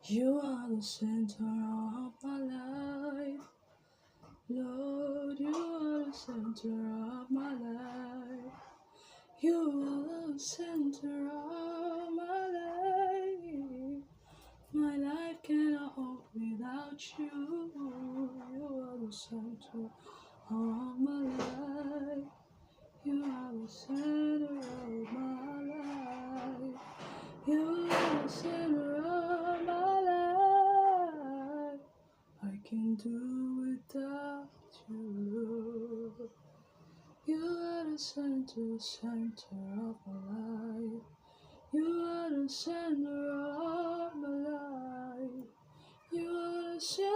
You are the center of my life. Lord, you are the center of my life. You are the center of my life. My life cannot hold without you. You are the center of my life. You are the center of my life. You are the center of my life. I can do without you. You are the center of my life. You are the center of my life. You are the center.